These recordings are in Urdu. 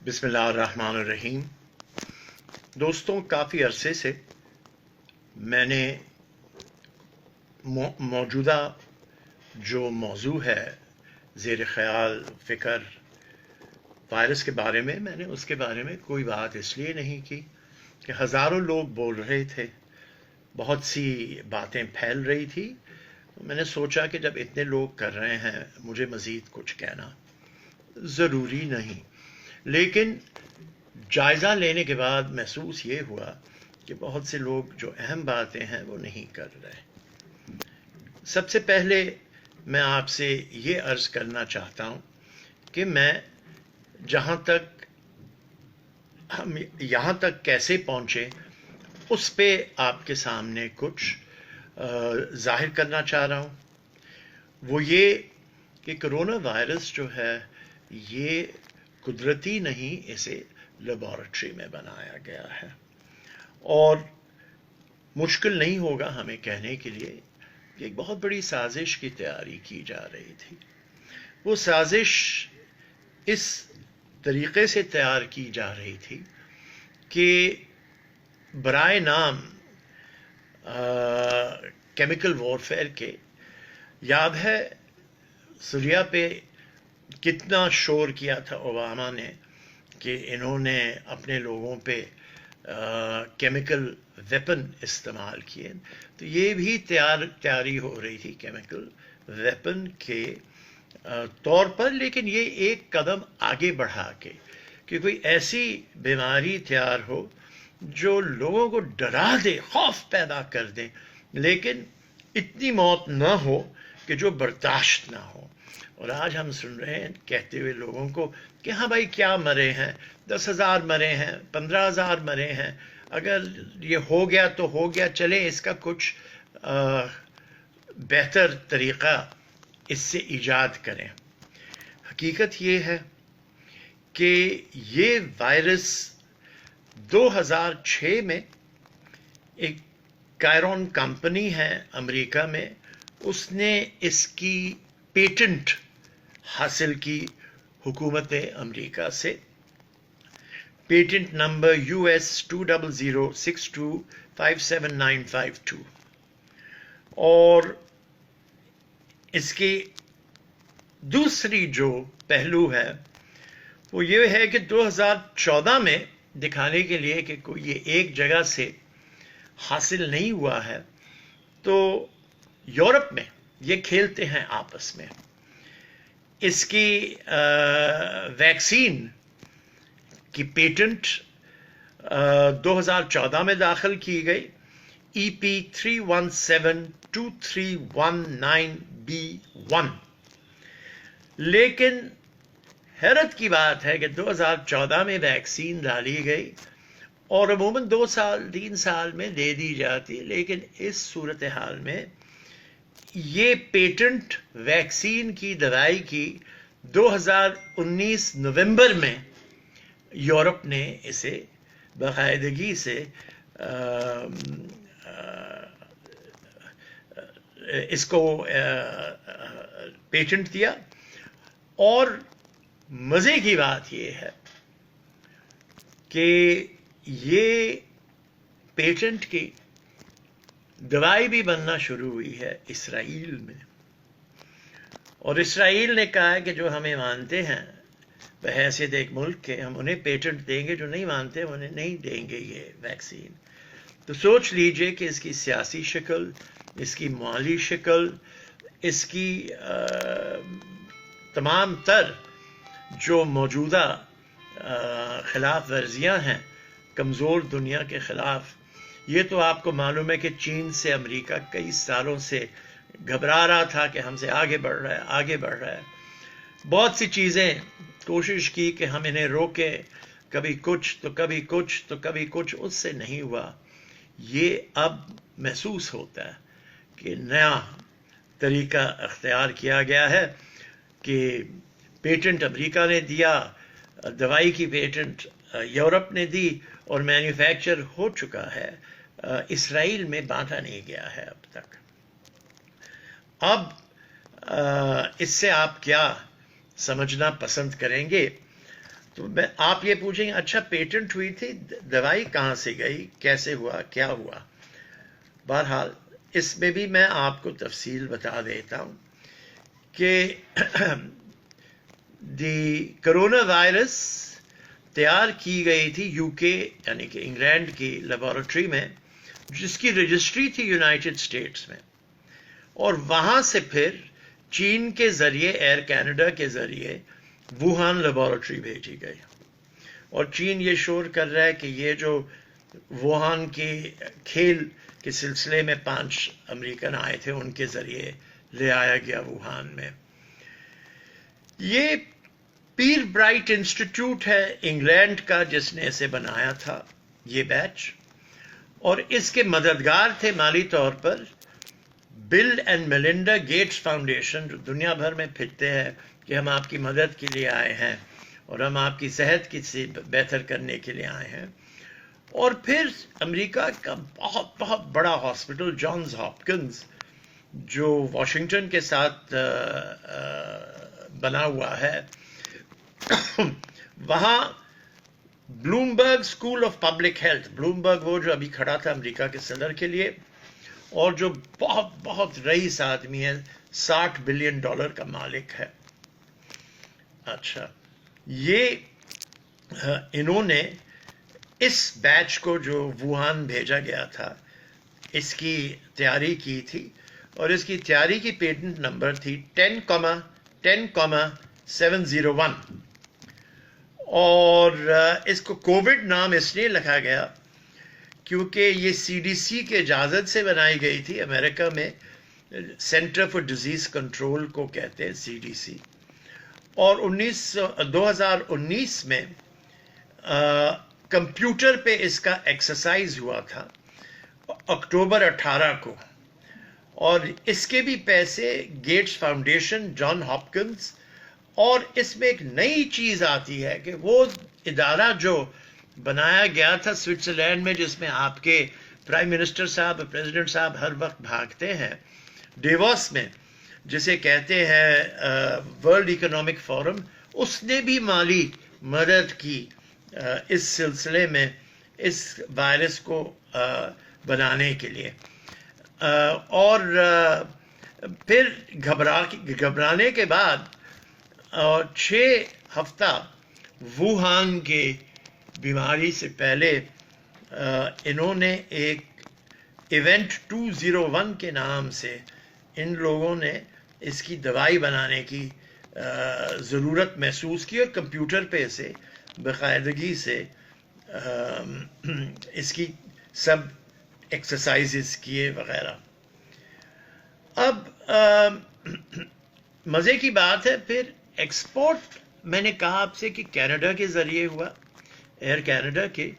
بسم اللہ الرحمن الرحیم۔ دوستوں، کافی عرصے سے میں نے موجودہ جو موضوع ہے زیر خیال فکر وائرس کے بارے میں نے اس کے بارے میں کوئی بات اس لیے نہیں کی کہ ہزاروں لوگ بول رہے تھے، بہت سی باتیں پھیل رہی تھی۔ میں نے سوچا کہ جب اتنے لوگ کر رہے ہیں مجھے مزید کچھ کہنا ضروری نہیں، لیکن جائزہ لینے کے بعد محسوس یہ ہوا کہ بہت سے لوگ جو اہم باتیں ہیں وہ نہیں کر رہے۔ سب سے پہلے میں آپ سے یہ عرض کرنا چاہتا ہوں کہ میں جہاں تک ہم یہاں تک کیسے پہنچے اس پہ آپ کے سامنے کچھ ظاہر کرنا چاہ رہا ہوں۔ وہ یہ کہ کرونا وائرس جو ہے یہ قدرتی نہیں، اسے لیبارٹری میں بنایا گیا ہے، اور مشکل نہیں ہوگا ہمیں کہنے کے لیے کہ ایک بہت بڑی سازش کی تیاری کی جا رہی تھی۔ وہ سازش اس طریقے سے تیار کی جا رہی تھی کہ برائے نام کیمیکل وارفیئر کے، یاد ہے سوریا پہ کتنا شور کیا تھا اوباما نے کہ انہوں نے اپنے لوگوں پہ کیمیکل ویپن استعمال کیے، تو یہ بھی تیاری ہو رہی تھی کیمیکل ویپن کے طور پر، لیکن یہ ایک قدم آگے بڑھا کے کہ کوئی ایسی بیماری تیار ہو جو لوگوں کو ڈرا دے، خوف پیدا کر دے، لیکن اتنی موت نہ ہو کہ جو برداشت نہ ہو۔ اور آج ہم سن رہے ہیں کہتے ہوئے لوگوں کو کہ ہاں بھائی کیا مرے ہیں، 10,000 مرے ہیں، 15,000 مرے ہیں، اگر یہ ہو گیا تو ہو گیا، چلے اس کا کچھ بہتر طریقہ اس سے ایجاد کریں۔ حقیقت یہ ہے کہ یہ وائرس 2006 میں ایک کائرون کمپنی ہے امریکہ میں، اس نے اس کی پیٹنٹ حاصل کی حکومت امریکہ سے، پیٹنٹ نمبر US 2006257,952، اور اس کی دوسری جو پہلو ہے وہ یہ ہے کہ 2014 میں دکھانے کے لیے کہ کوئی یہ ایک جگہ سے حاصل نہیں ہوا ہے، تو یورپ میں یہ کھیلتے ہیں آپس میں۔ اس کی ویکسین کی پیٹنٹ 2014 میں داخل کی گئی، EP31723119B1، لیکن حیرت کی بات ہے کہ 2014 میں ویکسین ڈالی گئی اور عموماً 2-3 سال میں دے دی جاتی، لیکن اس صورتحال میں یہ پیٹنٹ ویکسین کی دوائی کی 2019 نومبر میں یورپ نے اسے باقاعدگی سے اس کو پیٹنٹ دیا۔ اور مزے کی بات یہ ہے کہ یہ پیٹنٹ کی دوائی بھی بننا شروع ہوئی ہے اسرائیل میں، اور اسرائیل نے کہا ہے کہ جو ہمیں مانتے ہیں بحیثیت ایک ملک کے، ہم انہیں پیٹنٹ دیں گے، جو نہیں مانتے انہیں نہیں دیں گے یہ ویکسین۔ تو سوچ لیجئے کہ اس کی سیاسی شکل، اس کی مالی شکل، اس کی تمام تر جو موجودہ خلاف ورزیاں ہیں کمزور دنیا کے خلاف، یہ تو آپ کو معلوم ہے کہ چین سے امریکہ کئی سالوں سے گھبرا رہا تھا کہ ہم سے آگے بڑھ رہا ہے، آگے بڑھ رہا ہے۔ بہت سی چیزیں کوشش کی کہ ہم انہیں روکیں، کبھی کچھ تو کبھی کچھ تو کبھی کچھ، اس سے نہیں ہوا۔ یہ اب محسوس ہوتا ہے کہ نیا طریقہ اختیار کیا گیا ہے کہ پیٹنٹ امریکہ نے دیا، دوائی کی پیٹنٹ یورپ نے دی، اور مینوفیکچر ہو چکا ہے، اسرائیل میں بانٹا نہیں گیا ہے اب تک۔ اب اس سے آپ کیا سمجھنا پسند کریں گے؟ تو آپ یہ پوچھیں گے اچھا پیٹنٹ ہوئی تھی دوائی کہاں سے گئی, کیسے ہوا, کیا ہوا. بہرحال اس میں بھی میں آپ کو تفصیل بتا دیتا ہوں کہ دی کرونا وائرس تیار کی گئی تھی یو کے یعنی کہ انگلینڈ کی لیبارٹری میں, جس کی رجسٹری تھی یونائٹڈ اسٹیٹس میں, اور وہاں سے پھر چین کے ذریعے ایئر کینیڈا کے ذریعے ووہان لیبارٹری بھیجی گئی. اور چین یہ شور کر رہا ہے کہ یہ جو ووہان کے کھیل کے سلسلے میں 5 امریکن آئے تھے ان کے ذریعے لے آیا گیا ووہان میں. یہ پیر برائٹ انسٹیٹیوٹ ہے انگلینڈ کا جس نے اسے بنایا تھا یہ بیچ, اور اس کے مددگار تھے مالی طور پر بل اینڈ میلنڈا گیٹس فاؤنڈیشن, جو دنیا بھر میں پھرتے ہیں کہ ہم آپ کی مدد کے لیے آئے ہیں اور ہم آپ کی صحت کی بہتر کرنے کے لیے آئے ہیں. اور پھر امریکہ کا بہت بہت بڑا ہاسپٹل جانز ہاپکنز جو واشنگٹن کے ساتھ بنا ہوا ہے, وہاں Bloomberg school of public health, Bloomberg وہ جو ابھی کھڑا تھا امریکہ کے صدر کے لیے اور جو بہت بہت رئیس آدمی ہے, $60 بلین کا مالک ہے. اچھا یہ انہوں نے اس بیچ کو جو ووہان بھیجا گیا تھا اس کی تیاری کی تھی, اور اس کی تیاری کی پیٹنٹ نمبر تھی 10,701, اور اس کو کووڈ نام اس لیے رکھا گیا کیونکہ یہ سی ڈی سی کے اجازت سے بنائی گئی تھی. امریکہ میں سینٹر فار ڈیزیز کنٹرول کو کہتے ہیں سی ڈی سی, اور 2019 میں کمپیوٹر پہ اس کا ایکسرسائز ہوا تھا اکتوبر 18 کو, اور اس کے بھی پیسے گیٹس فاؤنڈیشن, جان ہاپکنز, اور اس میں ایک نئی چیز آتی ہے کہ وہ ادارہ جو بنایا گیا تھا سوئٹزرلینڈ میں جس میں آپ کے پرائم منسٹر صاحب, پریزیڈنٹ صاحب ہر وقت بھاگتے ہیں, ڈیووس میں جسے کہتے ہیں ورلڈ اکنامک فورم, اس نے بھی مالی مدد کی اس سلسلے میں اس وائرس کو بنانے کے لیے. اور پھر گھبرانے کے بعد 6 ہفتہ ووہان کے بیماری سے پہلے انہوں نے ایک ایونٹ 201 کے نام سے ان لوگوں نے اس کی دوائی بنانے کی ضرورت محسوس کی, اور کمپیوٹر پہ اسے باقاعدگی سے اس کی سب ایکسرسائزز کیے وغیرہ. اب مزے کی بات ہے, پھر ایکسپورٹ میں نے کہا آپ سے کہ کینیڈا کے ذریعے ہوا, ایئر کینیڈا کے,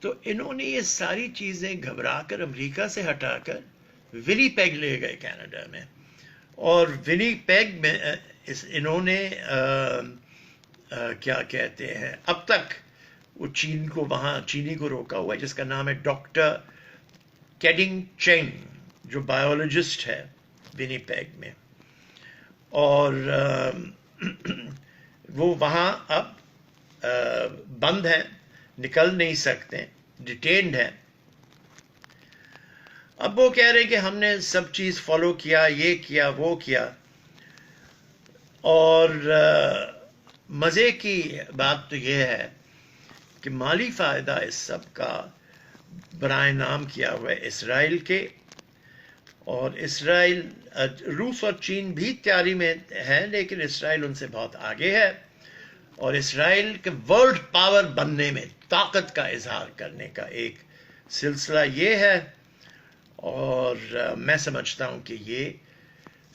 تو انہوں نے یہ ساری چیزیں گھبرا کر امریکہ سے ہٹا کر ونی پیگ لے گئے کینیڈا میں, اور ونی پیگ میں انہوں نے کیا کہتے ہیں اب تک وہ چین کو وہاں چینی کو روکا ہوا ہے جس کا نام ہے ڈاکٹر کیڈنگ چینگ, جو بایولوجسٹ ہے ونی پیگ میں, اور وہ وہاں اب بند ہیں, نکل نہیں سکتے, ڈیٹینڈ ہیں. اب وہ کہہ رہے کہ ہم نے سب چیز فالو کیا, یہ کیا وہ کیا, اور مزے کی بات تو یہ ہے کہ مالی فائدہ اس سب کا برائے نام کیا ہوا ہے اسرائیل کے, اور اسرائیل روس اور چین بھی تیاری میں ہے لیکن اسرائیل ان سے بہت آگے ہے, اور اسرائیل کے ورلڈ پاور بننے میں طاقت کا اظہار کرنے کا ایک سلسلہ یہ ہے. اور میں سمجھتا ہوں کہ یہ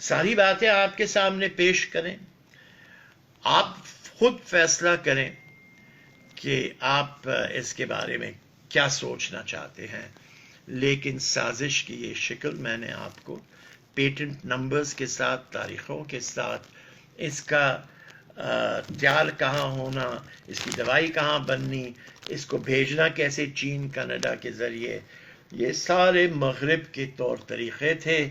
ساری باتیں آپ کے سامنے پیش کریں, آپ خود فیصلہ کریں کہ آپ اس کے بارے میں کیا سوچنا چاہتے ہیں. لیکن سازش کی یہ شکل میں نے آپ کو پیٹنٹ نمبرز کے ساتھ, تاریخوں کے ساتھ, اس کا تیار کہاں ہونا, اس کی دوائی کہاں بننی, اس کو بھیجنا کیسے چین کینیڈا کے ذریعے, یہ سارے مغرب کے طور طریقے تھے,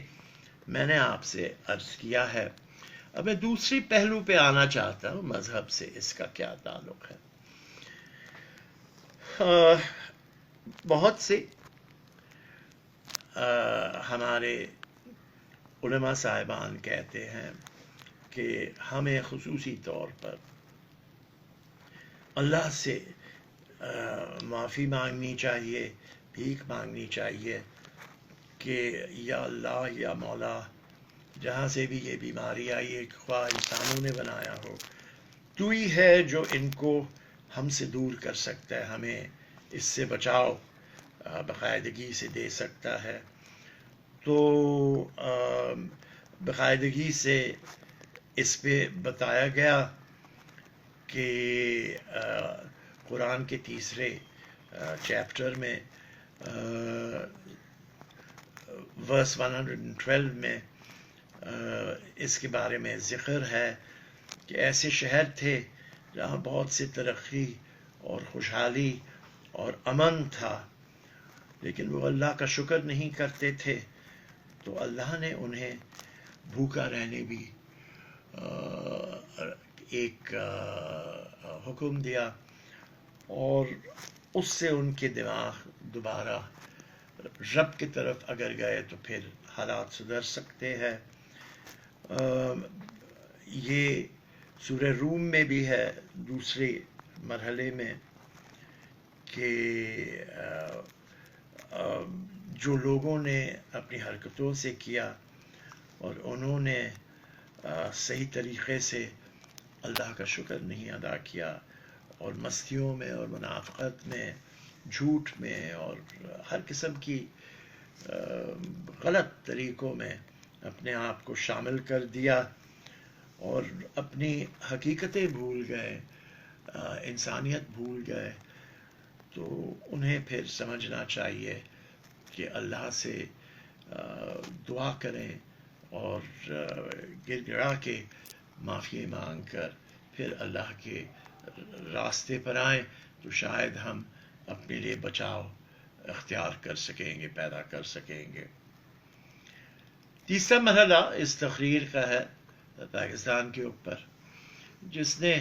میں نے آپ سے عرض کیا ہے. اب میں دوسری پہلو پہ آنا چاہتا ہوں, مذہب سے اس کا کیا تعلق ہے. بہت سے ہمارے علماء صاحبان کہتے ہیں کہ ہمیں خصوصی طور پر اللہ سے معافی مانگنی چاہیے، بھیک مانگنی چاہیے کہ یا اللہ یا مولا، جہاں سے بھی یہ بیماری آئی ہے، خواہ انسانوں نے بنایا ہو، تو ہی ہے جو ان کو ہم سے دور کر سکتا ہے، ہمیں اس سے بچاؤ باقاعدگی سے دے سکتا ہے۔ تو باقاعدگی سے اس پہ بتایا گیا کہ قرآن کے تیسرے چیپٹر میں ورس 112 میں اس کے بارے میں ذکر ہے کہ ایسے شہر تھے جہاں بہت سی ترقی اور خوشحالی اور امن تھا، لیکن وہ اللہ کا شکر نہیں کرتے تھے، تو اللہ نے انہیں بھوکا رہنے بھی ایک حکم دیا، اور اس سے ان کے دماغ دوبارہ رب کی طرف اگر گئے تو پھر حالات سدھر سکتے ہیں۔ یہ سورہ روم میں بھی ہے دوسرے مرحلے میں کہ جو لوگوں نے اپنی حرکتوں سے کیا اور انہوں نے صحیح طریقے سے اللہ کا شکر نہیں ادا کیا، اور مستیوں میں اور منافقت میں، جھوٹ میں اور ہر قسم کی غلط طریقوں میں اپنے آپ کو شامل کر دیا اور اپنی حقیقتیں بھول گئے، انسانیت بھول گئے، تو انہیں پھر سمجھنا چاہیے کہ اللہ سے دعا کریں اور گر گڑا کے معافی مانگ کر پھر اللہ کے راستے پر آئیں، تو شاید ہم اپنے لیے بچاؤ اختیار کر سکیں گے، پیدا کر سکیں گے۔ تیسرا مرحلہ اس تقریر کا ہے پاکستان کے اوپر، جس نے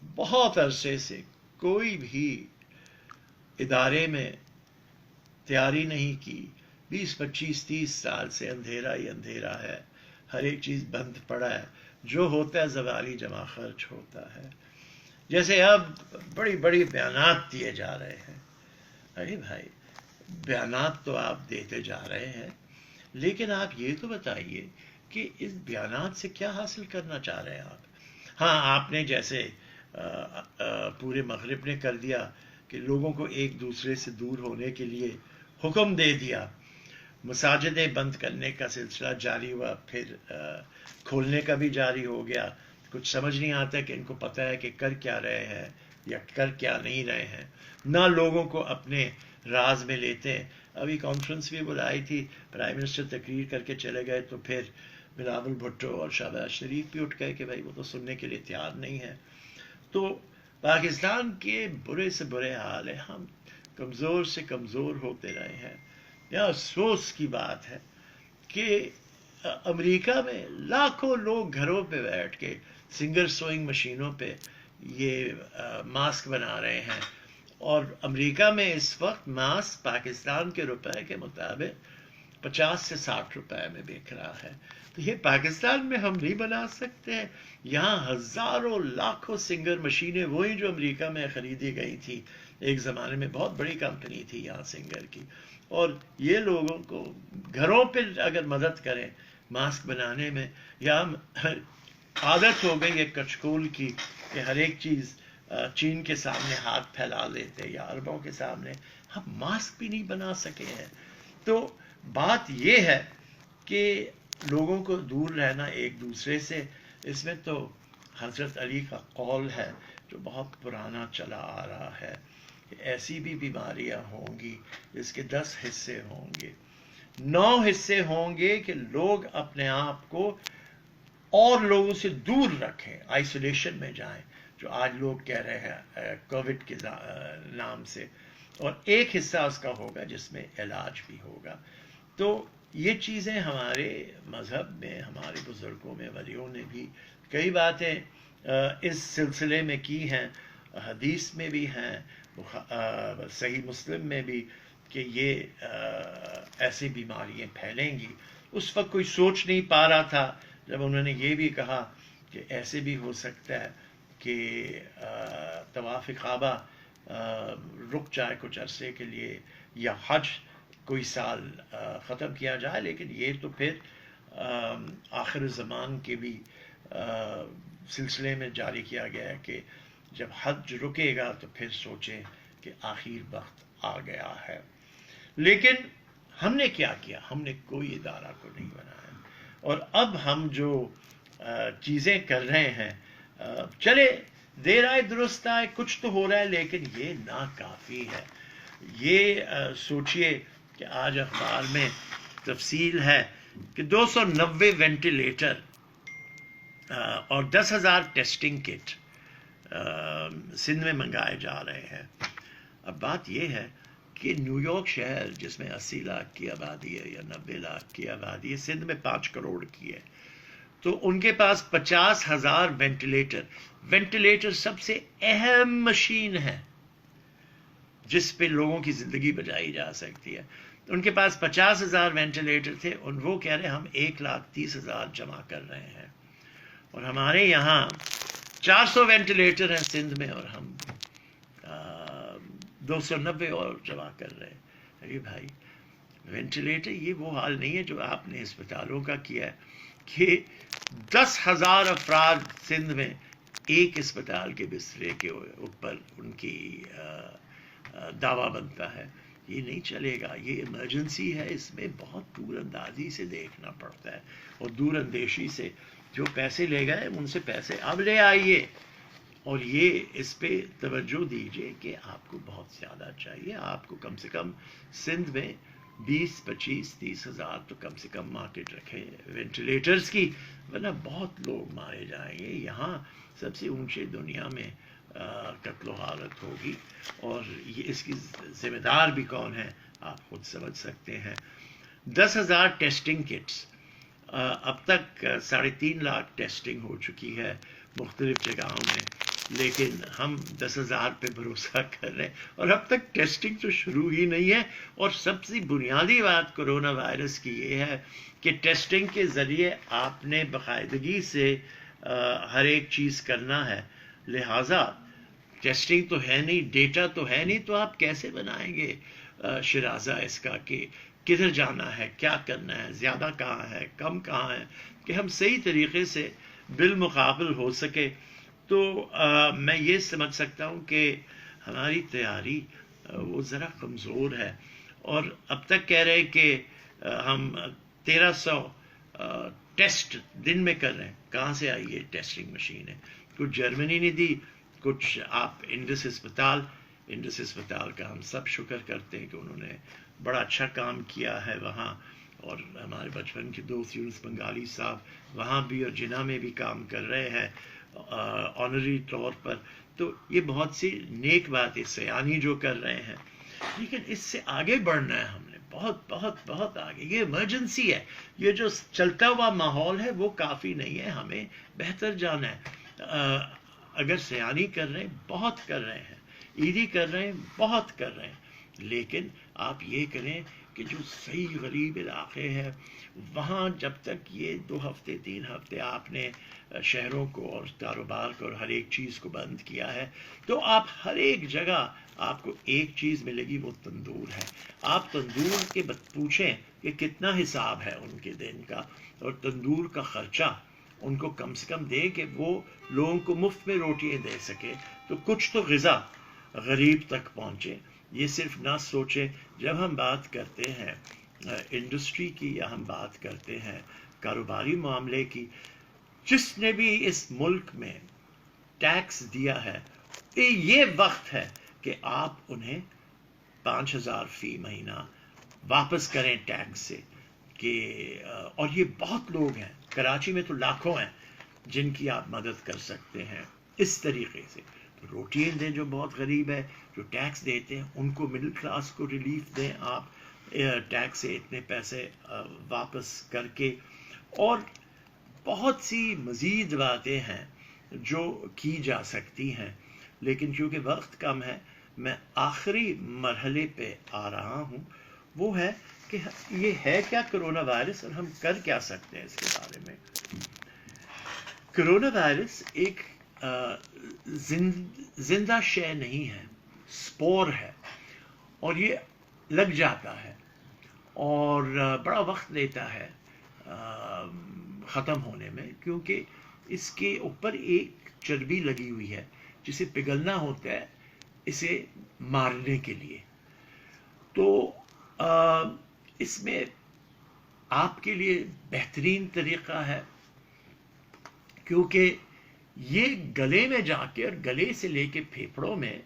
بہت عرصے سے کوئی بھی ادارے میں تیاری نہیں کی، 20-25-30 سال سے اندھیرا ہی اندھیرا ہے، ہر ایک چیز بند پڑا ہے، جو ہوتا ہے زوالی جمع خرچ ہوتا ہے۔ جیسے اب بڑی بڑی بیانات دیے جا رہے ہیں، ارے بھائی بیانات تو آپ دیتے جا رہے ہیں، لیکن آپ یہ تو بتائیے کہ اس بیانات سے کیا حاصل کرنا چاہ رہے ہیں آپ؟ ہاں، آپ نے جیسے پورے مغرب نے کر دیا کہ لوگوں کو ایک دوسرے سے دور ہونے کے لیے حکم دے دیا، مساجدیں بند کرنے کا سلسلہ جاری ہوا، پھر کھولنے کا بھی جاری ہو گیا۔ کچھ سمجھ نہیں آتا کہ ان کو پتہ ہے کہ کر کیا رہے ہیں یا کر کیا نہیں رہے ہیں، نہ لوگوں کو اپنے راز میں لیتے ہیں۔ ابھی کانفرنس بھی بلائی تھی، پرائم منسٹر تقریر کر کے چلے گئے، تو پھر بلاول بھٹو اور شہباز شریف بھی اٹھ گئے کہ بھائی وہ تو سننے کے لیے تیار نہیں ہے۔ تو پاکستان کے برے سے برے حال ہے، ہم کمزور سے کمزور ہوتے رہے ہیں۔ یہ افسوس کی بات ہے کہ امریکہ میں لاکھوں لوگ گھروں پہ بیٹھ کے سنگر سوئنگ مشینوں پہ یہ ماسک بنا رہے ہیں، اور امریکہ میں اس وقت ماسک پاکستان کے روپے کے مطابق 50 سے 60 روپے میں بک رہا ہے۔ تو یہ پاکستان میں ہم نہیں بنا سکتے ہیں؟ یہاں ہزاروں لاکھوں سنگر مشینیں، وہی جو امریکہ میں خریدی گئی تھی، ایک زمانے میں بہت بڑی کمپنی تھی یہاں سنگر کی، اور یہ لوگوں کو گھروں پہ اگر مدد کریں ماسک بنانے میں، یا عادت ہو گئی ہے کچکول کی کہ ہر ایک چیز چین کے سامنے ہاتھ پھیلا لیتے یا عربوں کے سامنے، ہم ماسک بھی نہیں بنا سکے ہیں۔ تو بات یہ ہے کہ لوگوں کو دور رہنا ایک دوسرے سے، اس میں تو حضرت علی کا قول ہے جو بہت پرانا چلا آ رہا ہے کہ ایسی بھی بیماریاں ہوں گی جس کے 10 حصے ہوں گے، 9 حصے ہوں گے کہ لوگ اپنے آپ کو اور لوگوں سے دور رکھیں، آئسولیشن میں جائیں، جو آج لوگ کہہ رہے ہیں کووڈ کے نام سے، اور ایک حصہ اس کا ہوگا جس میں علاج بھی ہوگا۔ تو یہ چیزیں ہمارے مذہب میں، ہمارے بزرگوں میں، ولیوں نے بھی کئی باتیں اس سلسلے میں کی ہیں۔ حدیث میں بھی ہیں، صحیح مسلم میں بھی، کہ یہ ایسی بیماریاں پھیلیں گی. اس وقت کوئی سوچ نہیں پا رہا تھا جب انہوں نے یہ بھی کہا کہ ایسے بھی ہو سکتا ہے کہ طواف کعبہ رک جائے کچھ عرصے کے لیے، یا حج کوئی سال ختم کیا جائے. لیکن یہ تو پھر آخر زمان کے بھی سلسلے میں جاری کیا گیا ہے کہ جب حج رکے گا تو پھر سوچیں کہ آخر وقت آ گیا ہے. لیکن ہم نے کیا کیا؟ ہم نے کوئی ادارہ کو نہیں بنایا، اور اب ہم جو چیزیں کر رہے ہیں، چلے دیر آئے درست آئے، کچھ تو ہو رہا ہے، لیکن یہ ناکافی ہے. یہ سوچئے کہ آج اخبار میں تفصیل ہے کہ 290 وینٹیلیٹر اور 10,000 ٹیسٹنگ کٹ سندھ میں منگائے جا رہے ہیں. اب بات یہ ہے کہ نیو یارک شہر جس میں 80 لاکھ کی آبادی ہے یا 90 لاکھ کی آبادی ہے، سندھ میں 5 کروڑ کی ہے، تو ان کے پاس 50,000 وینٹیلیٹر سب سے اہم مشین ہے جس پہ لوگوں کی زندگی بچائی جا سکتی ہے. ان کے پاس 50,000 وینٹیلیٹر تھے، اور وہ کہہ رہے ہم 1,30,000 جمع کر رہے ہیں. اور ہمارے یہاں 400 وینٹیلیٹر ہیں سندھ میں، اور ہم 290 اور جمع کر رہے ہیں. ارے بھائی، وینٹیلیٹر یہ وہ حال نہیں ہے جو آپ نے اسپتالوں کا کیا ہے کہ 10,000 افراد سندھ میں ایک اسپتال کے بسترے کے اوپر ان کی دعویٰ بنتا ہے. یہ نہیں چلے گا، یہ ایمرجنسی ہے. اس میں بہت دور اندازی سے دیکھنا پڑتا ہے، اور دور اندیشی سے. جو پیسے لے گئے ان سے پیسے اب لے آئیے، اور یہ اس پہ توجہ دیجئے کہ آپ کو بہت زیادہ چاہیے. آپ کو کم سے کم سندھ میں 20, 25, 30,000 تو کم سے کم مارکیٹ رکھے وینٹیلیٹرز کی، ورنہ بہت لوگ مارے جائیں گے. یہاں سب سے اونچے دنیا میں قتل و غارت ہوگی، اور یہ اس کی ذمہ دار بھی کون ہے آپ خود سمجھ سکتے ہیں. 10,000 ٹیسٹنگ کٹس، اب تک 3.5 لاکھ ٹیسٹنگ ہو چکی ہے مختلف جگہوں میں، لیکن ہم 10,000 پہ بھروسہ کر رہے ہیں، اور اب تک ٹیسٹنگ تو شروع ہی نہیں ہے. اور سب سے بنیادی بات کرونا وائرس کی یہ ہے کہ ٹیسٹنگ کے ذریعے آپ نے باقاعدگی سے ہر ایک چیز کرنا ہے. لہٰذا ٹیسٹنگ تو ہے نہیں، ڈیٹا تو ہے نہیں، تو آپ کیسے بنائیں گے شرازہ اس کا کہ کدھر جانا ہے، کیا کرنا ہے، زیادہ کہاں ہے، کم کہاں ہے، کہ ہم صحیح طریقے سے بالمقابل ہو سکے. تو میں یہ سمجھ سکتا ہوں کہ ہماری تیاری وہ ذرا کمزور ہے. اور اب تک کہہ رہے کہ ہم 1,300 ٹیسٹ دن میں کر رہے ہیں. کہاں سے آئی یہ ٹیسٹنگ مشین ہے؟ کچھ جرمنی نے دی، کچھ آپ انڈس اسپتال کا ہم سب شکر کرتے ہیں کہ انہوں نے بڑا اچھا کام کیا ہے وہاں. اور ہمارے بچپن کے دوست یونس بنگالی صاحب وہاں بھی اور جناح میں بھی کام کر رہے ہیں آنری طور پر. تو یہ بہت سی نیک بات ہے سیانی جو کر رہے ہیں، لیکن اس سے آگے بڑھنا ہے ہم نے، بہت بہت بہت آگے. یہ ایمرجنسی ہے، یہ جو چلتا ہوا ماحول ہے وہ کافی نہیں ہے، ہمیں بہتر جانا ہے. اگر سیانی کر رہے ہیں، بہت کر رہے ہیں، عیدی کر رہے ہیں، بہت کر رہے ہیں، لیکن آپ یہ کریں کہ جو صحیح غریب علاقے ہیں وہاں جب تک یہ 2 ہفتے 3 ہفتے آپ نے شہروں کو اور کاروبار کو اور ہر ایک چیز کو بند کیا ہے، تو آپ ہر ایک جگہ آپ کو ایک چیز ملے گی، وہ تندور ہے. آپ تندور کے پوچھیں کہ کتنا حساب ہے ان کے دن کا، اور تندور کا خرچہ ان کو کم سے کم دے کہ وہ لوگوں کو مفت میں روٹیاں دے سکے، تو کچھ تو غذا غریب تک پہنچے. یہ صرف نہ سوچیں. جب ہم بات کرتے ہیں انڈسٹری کی، یا ہم بات کرتے ہیں کاروباری معاملے کی، جس نے بھی اس ملک میں ٹیکس دیا ہے، یہ وقت ہے کہ آپ انہیں 5,000 فی مہینہ واپس کریں ٹیکس سے. کہ اور یہ بہت لوگ ہیں، کراچی میں تو لاکھوں ہیں جن کی آپ مدد کر سکتے ہیں اس طریقے سے. روٹیاں دیں جو بہت غریب ہے، جو ٹیکس دیتے ہیں ان کو، مڈل کلاس کو ریلیف دیں آپ ٹیکس سے اتنے پیسے واپس کر کے. اور بہت سی مزید باتیں ہیں جو کی جا سکتی ہیں. لیکن چونکہ وقت کم ہے میں آخری مرحلے پہ آ رہا ہوں، وہ ہے کہ یہ ہے کیا کرونا وائرس اور ہم کر کیا سکتے ہیں اس کے بارے میں۔ کرونا وائرس ایک زندہ شے نہیں ہے، سپور ہے، اور یہ لگ جاتا ہے اور بڑا وقت لیتا ہے ختم ہونے میں، کیونکہ اس کے اوپر ایک چربی لگی ہوئی ہے جسے پگھلنا ہوتا ہے اسے مارنے کے لیے۔ تو اس میں آپ کے لیے بہترین طریقہ ہے، کیونکہ یہ گلے میں جا کے اور گلے سے لے کے پھیپھڑوں میں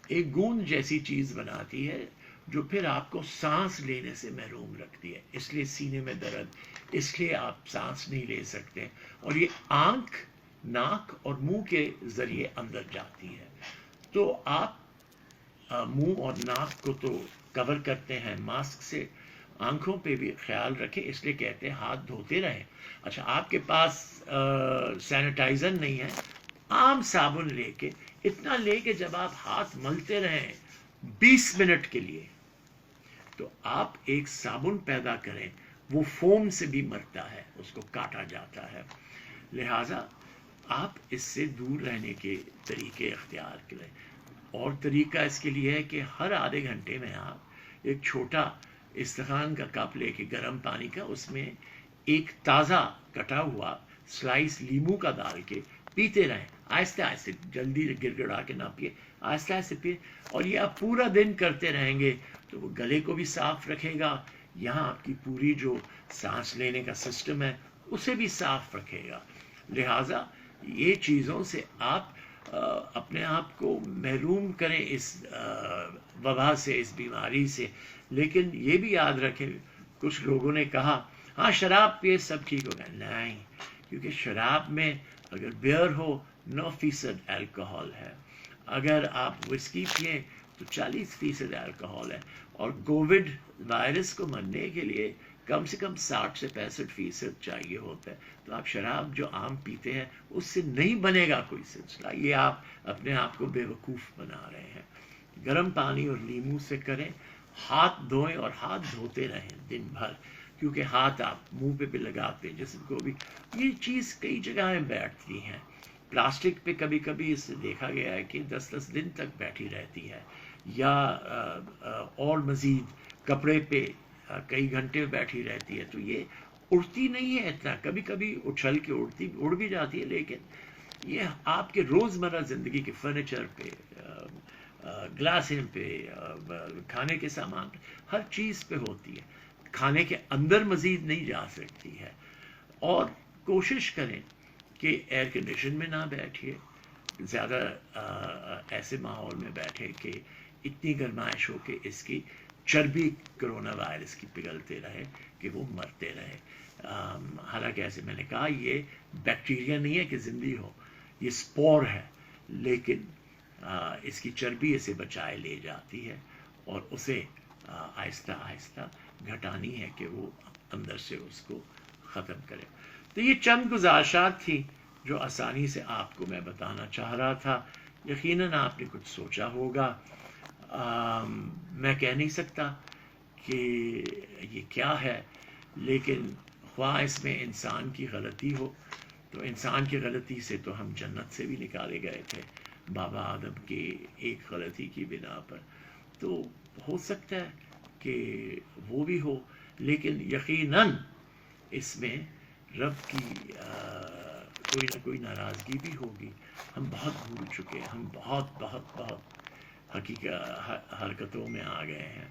ایک گوند جیسی چیز بناتی ہے جو پھر آپ کو سانس لینے سے محروم رکھتی ہے، اس لیے سینے میں درد، اس لیے آپ سانس نہیں لے سکتے، اور یہ آنکھ، ناک اور منہ کے ذریعے اندر جاتی ہے۔ تو آپ منہ اور ناک کو تو کور کرتے ہیں ماسک سے، آنکھوں پہ بھی خیال رکھیں، اس لیے کہتے ہیں ہاتھ دھوتے رہیں۔ اچھا، آپ کے پاس سینیٹائزر نہیں ہے، عام صابن لے کے، اتنا لے کے جب آپ ہاتھ ملتے رہیں 20 منٹ کے لیے، تو آپ ایک صابن پیدا کریں، وہ فوم سے بھی مرتا ہے، اس کو کاٹا جاتا ہے۔ لہٰذا آپ اس سے دور رہنے کے طریقے اختیار کریں۔ اور طریقہ اس کے لیے ہے کہ ہر آدھے گھنٹے میں آپ ایک چھوٹا استخان کا کپ لے کے گرم پانی کا، اس میں ایک تازہ کٹا ہوا سلائس لیمو کا ڈال کے پیتے رہیں، آہستہ آہستہ، جلدی گڑ گڑا کے نہ پیے، آہستہ آہستہ پیے، اور یہ آپ پورا دن کرتے رہیں گے تو وہ گلے کو بھی صاف رکھے گا، یہاں آپ کی پوری جو سانس لینے کا سسٹم ہے اسے بھی صاف رکھے گا۔ لہٰذا یہ چیزوں سے آپ اپنے آپ کو محروم کریں اس وبا سے، اس بیماری سے۔ لیکن یہ بھی یاد رکھیں، کچھ لوگوں نے کہا ہاں شراب پیے سب ٹھیک ہوگا، نہیں، کیونکہ شراب میں اگر بیئر ہو 9% الکوہول ہے، اگر آپ وسکی پئیں تو 40% الکوہول ہے، اور کووڈ وائرس کو مرنے کے لیے کم سے کم 60 سے 65% چاہیے ہوتا ہے۔ تو آپ شراب جو عام پیتے ہیں اس سے نہیں بنے گا کوئی سلسلہ، یہ آپ اپنے آپ کو بے وقوف بنا رہے ہیں۔ گرم پانی اور لیمو سے کریں، ہاتھ دھوئیں اور ہاتھ دھوتے رہیں دن بھر، کیونکہ ہاتھ آپ منہ پہ بھی لگاتے ہیں، جسم کو بھی یہ چیز کئی جگہیں بیٹھتی ہیں۔ پلاسٹک پہ کبھی کبھی اس سے دیکھا گیا ہے کہ 10 دن تک بیٹھی رہتی ہے، یا اور مزید کپڑے پہ کئی گھنٹے بیٹھی رہتی ہے، تو یہ اڑتی نہیں ہے اتنا، کبھی کبھی اچھل کے اڑ بھی جاتی ہے، لیکن یہ آپ کے روزمرہ زندگی کے فرنیچر پہ، گلاسیں پہ، کھانے کے سامان پہ، ہر چیز پہ ہوتی ہے، کھانے کے اندر مزید نہیں جا سکتی ہے۔ اور کوشش کریں کہ ایئر کنڈیشن میں نہ بیٹھیے، زیادہ ایسے ماحول میں بیٹھے کہ اتنی گرمائش ہو کہ اس کی چربی کرونا وائرس کی پگھلتے رہے کہ وہ مرتے رہے۔ حالانکہ ایسے میں نے کہا یہ بیکٹیریا نہیں ہے کہ زندگی ہو، یہ سپور ہے، لیکن اس کی چربی اسے بچائے لے جاتی ہے، اور اسے آہستہ آہستہ گھٹانی ہے کہ وہ اندر سے اس کو ختم کرے۔ تو یہ چند گزارشات تھی جو آسانی سے آپ کو میں بتانا چاہ رہا تھا۔ یقیناً آپ نے کچھ سوچا ہوگا، میں کہہ نہیں سکتا کہ یہ کیا ہے، لیکن خواہ اس میں انسان کی غلطی ہو، تو انسان کی غلطی سے تو ہم جنت سے بھی نکالے گئے تھے بابا آدم کی ایک غلطی کی بنا پر، تو ہو سکتا ہے کہ وہ بھی ہو، لیکن یقیناً اس میں رب کی کوئی نہ کوئی ناراضگی بھی ہوگی۔ ہم بہت بھول چکے، ہم بہت بہت بہت حرکتوں میں آ گئے ہیں۔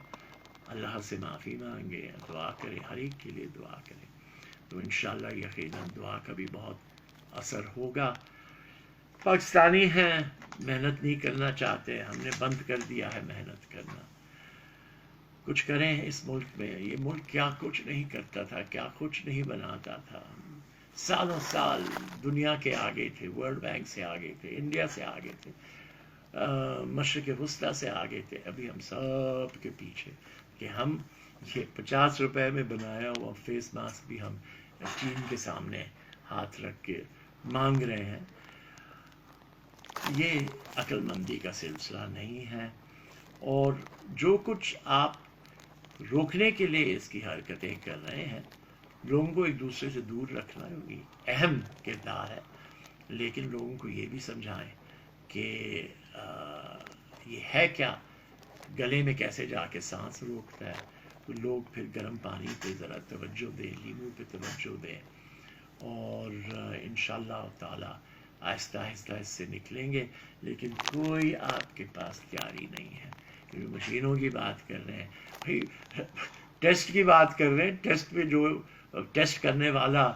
اللہ سے معافی مانگے، دعا کریں، ہر ایک کے لیے دعا کریں، تو انشاءاللہ یقیناً دعا کا بھی بہت اثر ہوگا۔ پاکستانی ہیں، محنت نہیں کرنا چاہتے، ہم نے بند کر دیا ہے محنت کرنا۔ کچھ کریں اس ملک میں، یہ ملک کیا کچھ نہیں کرتا تھا، کیا کچھ نہیں بناتا تھا، سالوں سال دنیا کے آگے تھے، ورلڈ بینک سے آگے تھے، انڈیا سے آگے تھے، مشرق وسطیٰ سے آگے تھے، ابھی ہم سب کے پیچھے، کہ ہم یہ 50 روپے میں بنایا ہوا فیس ماسک بھی ہم چین کے سامنے ہاتھ رکھ کے مانگ رہے ہیں۔ یہ عقل مندی کا سلسلہ نہیں ہے، اور جو کچھ آپ روکنے کے لیے اس کی حرکتیں کر رہے ہیں، لوگوں کو ایک دوسرے سے دور رکھنا بھی اہم کردار ہے، لیکن لوگوں کو یہ بھی سمجھائیں کہ یہ ہے کیا، گلے میں کیسے جا کے سانس روکتا ہے، تو لوگ پھر گرم پانی پہ ذرا توجہ دیں، لیمو پہ توجہ دیں، اور انشاءاللہ تعالی آہستہ آہستہ اس سے نکلیں گے. لیکن کوئی آپ کے پاس تیاری نہیں ہے، کیونکہ مشینوں کی بات کر رہے ہیں بھائی، ٹیسٹ کی بات کر رہے ہیں، ٹیسٹ پہ جو ٹیسٹ کرنے والا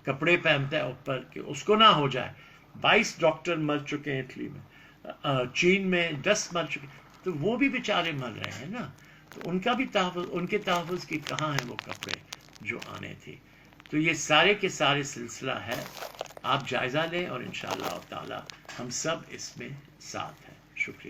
کپڑے پہنتا ہے اوپر کہ اس کو نہ ہو جائے. 22 ڈاکٹر مر چکے ہیں اٹلی میں، چین میں 10 مر چکے، تو وہ بھی بیچارے مر رہے ہیں نا، تو ان کا بھی تحفظ، ان کے تحفظ کی کہاں ہیں وہ کپڑے جو آنے تھے. تو یہ سارے کے سارے سلسلہ ہے، آپ جائزہ لیں، اور انشاءاللہ تعالی ہم سب اس میں ساتھ ہیں. شکریہ.